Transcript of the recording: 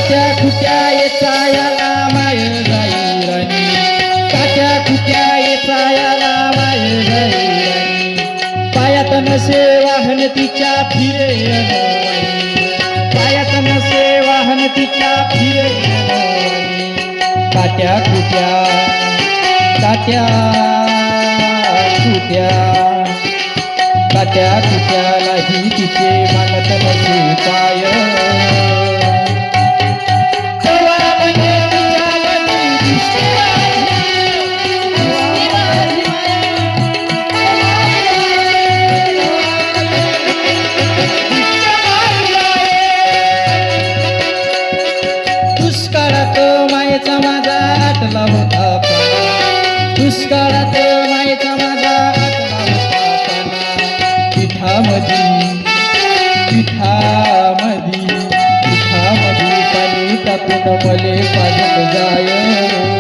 काट्या खुट्या येचायाला माय जाई राणी काट्या खुट्या येचायाला माय जाई राणी पायात नसे वाहन तिच्या फिरे पायात नसे वाहन तिच्या फिरे काट्या खुट्या काट्या खुट्या काट्या खुट्यालाही तिचे मानत नसे पाय दुष्काळात मायेचा माझा आटला होता दुष्काळात मायेचा माझा आटला होता पिठामधी पिठामधी पिठामधी पाणी टाकून मले पाजत जाय